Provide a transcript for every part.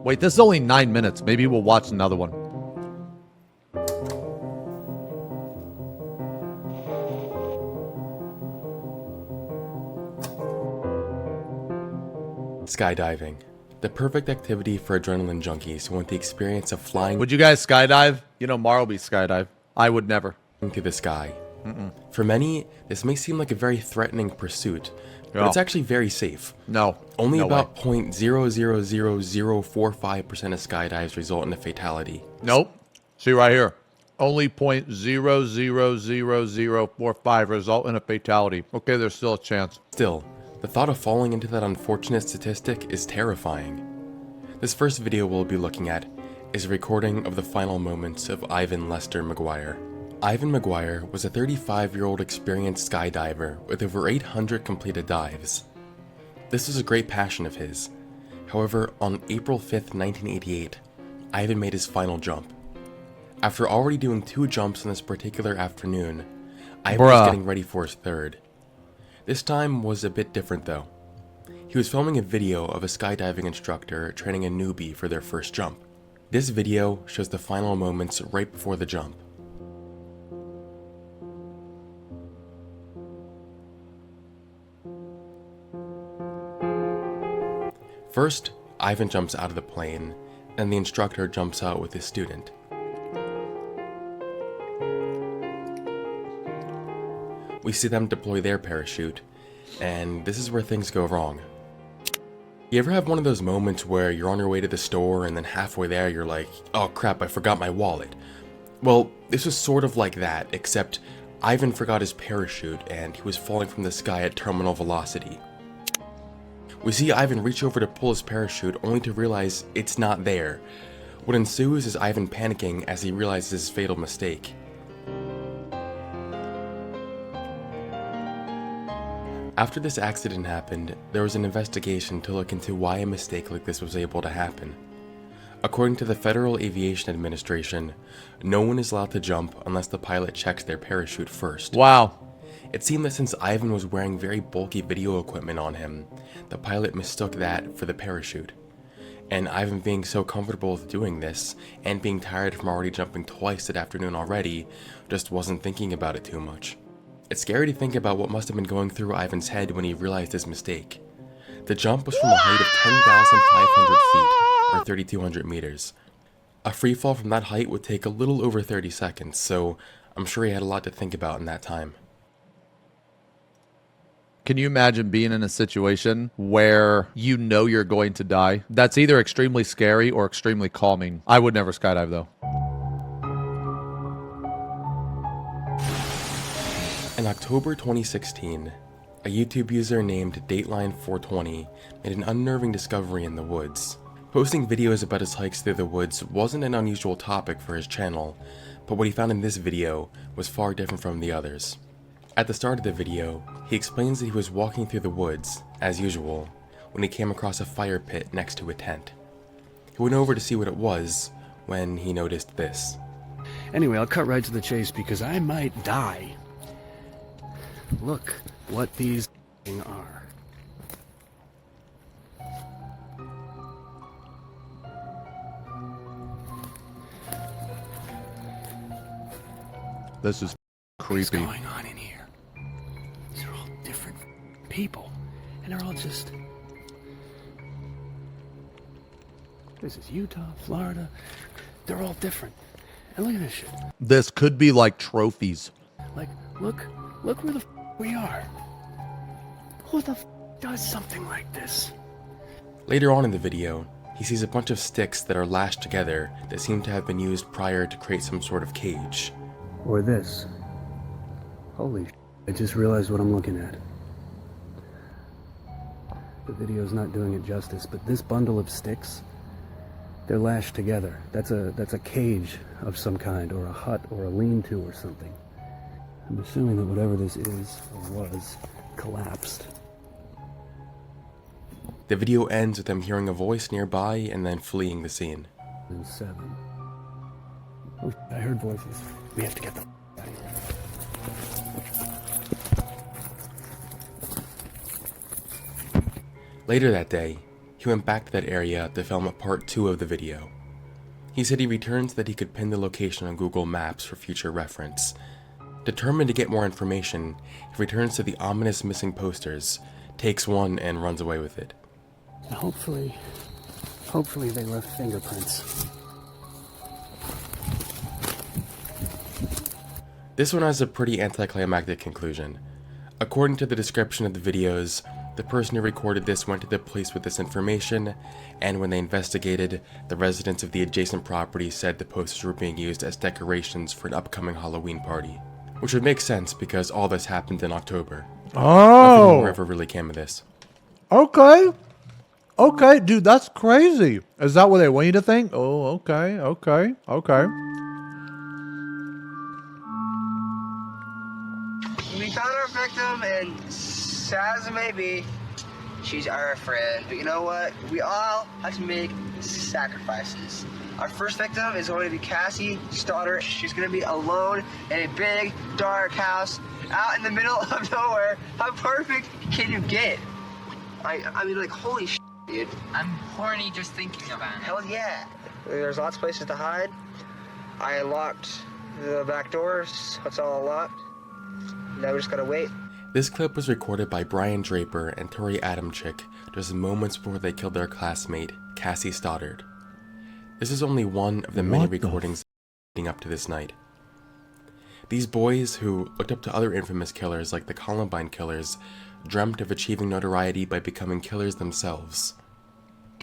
Wait, this is only 9 minutes. Maybe we'll watch another one. Skydiving. The perfect activity for adrenaline junkies who want the experience of flying. Would you guys skydive? You know, Mar will be skydive. I would never. Through the sky. For many, this may seem like a very threatening pursuit, but No. it's actually very safe. No. Only No about way. 0.000045% of skydives result in a fatality. Nope. See right here. Only 0.000045 result in a fatality. Okay, there's still a chance. Still, the thought of falling into that unfortunate statistic is terrifying. This first video we'll be looking at is a recording of the final moments of Ivan Lester McGuire. Ivan McGuire was a 35-year-old experienced skydiver with over 800 completed dives. This was a great passion of his. However, on April 5th, 1988, Ivan made his final jump. After already doing 2 jumps on this particular afternoon, Ivan was getting ready for his third. This time was a bit different though. He was filming a video of a skydiving instructor training a newbie for their first jump. This video shows the final moments right before the jump. First, Ivan jumps out of the plane, and the instructor jumps out with his student. We see them deploy their parachute, and this is where things go wrong. You ever have one of those moments where you're on your way to the store and then halfway there you're like, oh crap, I forgot my wallet? Well, this was sort of like that, except Ivan forgot his parachute and he was falling from the sky at terminal velocity. We see Ivan reach over to pull his parachute only to realize it's not there. What ensues is Ivan panicking as he realizes his fatal mistake. After this accident happened, there was an investigation to look into why a mistake like this was able to happen. According to the Federal Aviation Administration, no one is allowed to jump unless the pilot checks their parachute first. Wow. It seemed that since Ivan was wearing very bulky video equipment on him, the pilot mistook that for the parachute. And Ivan being so comfortable with doing this, and being tired from already jumping twice that afternoon already, just wasn't thinking about it too much. It's scary to think about what must have been going through Ivan's head when he realized his mistake. The jump was from a height of 10,500 feet, or 3,200 meters. A free fall from that height would take a little over 30 seconds, so I'm sure he had a lot to think about in that time. Can you imagine being in a situation where you know you're going to die? That's either extremely scary or extremely calming. I would never skydive though. In October 2016, a YouTube user named Dateline420 made an unnerving discovery in the woods. Posting videos about his hikes through the woods wasn't an unusual topic for his channel, but what he found in this video was far different from the others. At the start of the video, he explains that he was walking through the woods, as usual, when he came across a fire pit next to a tent. He went over to see what it was when he noticed this. Anyway, I'll cut right to the chase because I might die. Look what these are. This is creepy. What's going on in here? These are all different people, and they're all just... This is Utah, Florida. They're all different. And look at this shit. This could be like trophies. Like, look where the we are. Who the does something like this? Later on in the video, he sees a bunch of sticks that are lashed together that seem to have been used prior to create some sort of cage. Or this. Holy shit, I just realized what I'm looking at. The video's not doing it justice, but this bundle of sticks, they're lashed together. That's a cage of some kind, or a hut, or a lean-to or something. I'm assuming that whatever this is, or was, collapsed. The video ends with them hearing a voice nearby and then fleeing the scene. And 7. Oh, I heard voices. We have to get them out of here. Later that day, he went back to that area to film part 2 of the video. He said he returned so that he could pin the location on Google Maps for future reference. Determined to get more information, he returns to the ominous missing posters, takes one, and runs away with it. Hopefully they left fingerprints. This one has a pretty anticlimactic conclusion. According to the description of the videos, the person who recorded this went to the police with this information, and when they investigated, the residents of the adjacent property said the posters were being used as decorations for an upcoming Halloween party. Which would make sense because all this happened in October. Nothing more ever really came of this. Okay. Okay, dude, that's crazy. Is that what they want you to think? Oh, okay. We found our victim, and sad as it may be, she's our friend. But you know what? We all have to make sacrifices. Our first victim is going to be Cassie Stoddard. She's going to be alone in a big, dark house out in the middle of nowhere. How perfect can you get? I mean, like, holy shit, dude. I'm horny just thinking about it. Hell yeah. There's lots of places to hide. I locked the back doors, so it's all locked. Now we just gotta wait. This clip was recorded by Brian Draper and Tori Adamczyk just moments before they killed their classmate, Cassie Stoddard. This is only one of the many recordings leading up to this night. These boys, who looked up to other infamous killers like the Columbine killers, dreamt of achieving notoriety by becoming killers themselves.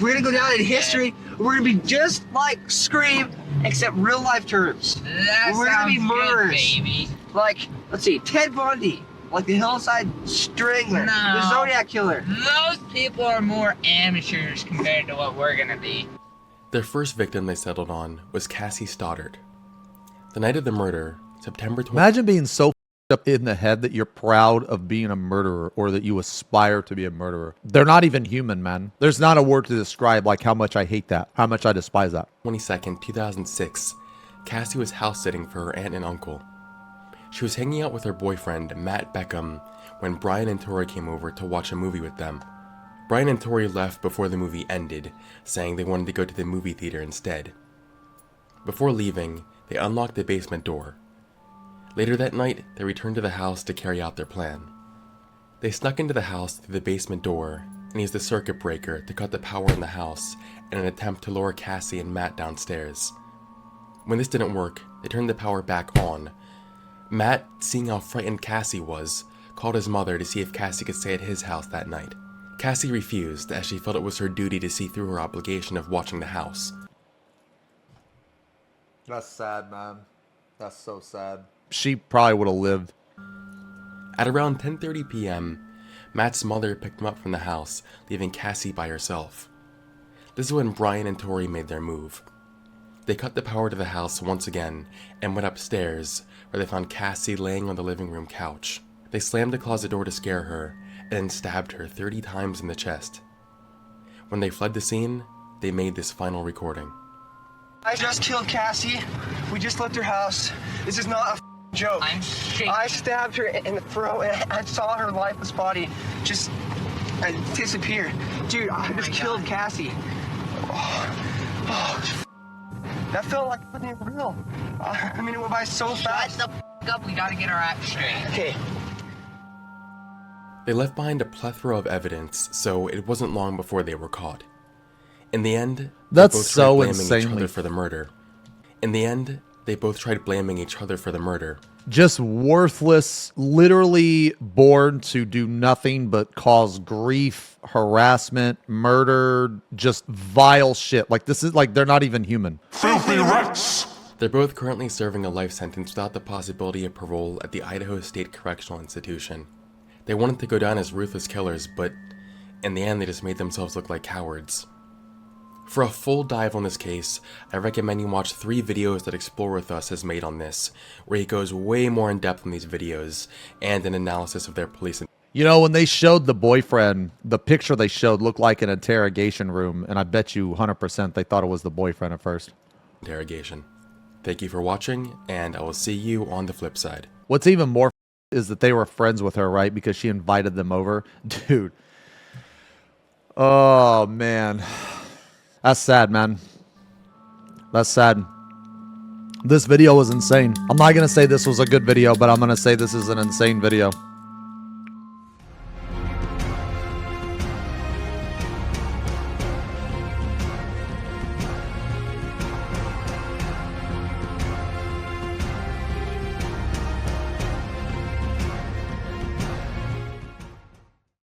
We're gonna go down in history. We're gonna be just like Scream, except real life terms. That We're gonna be sounds murderers. good, baby. Like, let's see, Ted Bundy, like the Hillside Strangler, No. the Zodiac Killer. Those people are more amateurs compared to what we're gonna be. Their first victim they settled on was Cassie Stoddard. The night of the murder, September 20th. Imagine being so up in the head that you're proud of being a murderer or that you aspire to be a murderer. They're not even human, man. There's not a word to describe like how much I hate that, how much I despise that. 22nd, 2006, Cassie was house sitting for her aunt and uncle. She was hanging out with her boyfriend, Matt Beckham, when Brian and Tori came over to watch a movie with them. Brian and Tori left before the movie ended, saying they wanted to go to the movie theater instead. Before leaving, they unlocked the basement door. Later that night, they returned to the house to carry out their plan. They snuck into the house through the basement door and used the circuit breaker to cut the power in the house in an attempt to lure Cassie and Matt downstairs. When this didn't work, they turned the power back on. Matt, seeing how frightened Cassie was, called his mother to see if Cassie could stay at his house that night. Cassie refused, as she felt it was her duty to see through her obligation of watching the house. That's sad, man. That's so sad. She probably would have lived. At around 10:30 p.m., Matt's mother picked him up from the house, leaving Cassie by herself. This is when Brian and Tori made their move. They cut the power to the house once again and went upstairs, where they found Cassie laying on the living room couch. They slammed the closet door to scare her, and then stabbed her 30 times in the chest. When they fled the scene, they made this final recording. I just killed Cassie. We just left her house. This is not a joke. I'm shaking. I stabbed her in the throat and I saw her lifeless body just disappear. Dude, I just killed Cassie. That felt like something real. I mean, it went by so fast. Shut the f up. We gotta get our act straight. Okay. They left behind a plethora of evidence, so it wasn't long before they were caught. In the end, That's they both so tried blaming each insanely- other for the murder. In the end, they both tried blaming each other for the murder. Just worthless, literally born to do nothing but cause grief, harassment, murder, just vile shit. Like, this is like, they're not even human. They're both currently serving a life sentence without the possibility of parole at the Idaho State Correctional Institution. They wanted to go down as ruthless killers, but in the end they just made themselves look like cowards. For a full dive on this case, I recommend you watch 3 videos that Explore With Us has made on this, where he goes way more in depth on these videos, and an analysis of their police. You know, when they showed the boyfriend, the picture they showed looked like an interrogation room, and I bet you 100% they thought it was the boyfriend at first. Interrogation. Thank you for watching, and I will see you on the flip side. What's even more is that they were friends with her, right? Because she invited them over. Dude. Oh, man. That's sad, man. That's sad. This video was insane. I'm not going to say this was a good video, but I'm going to say this is an insane video.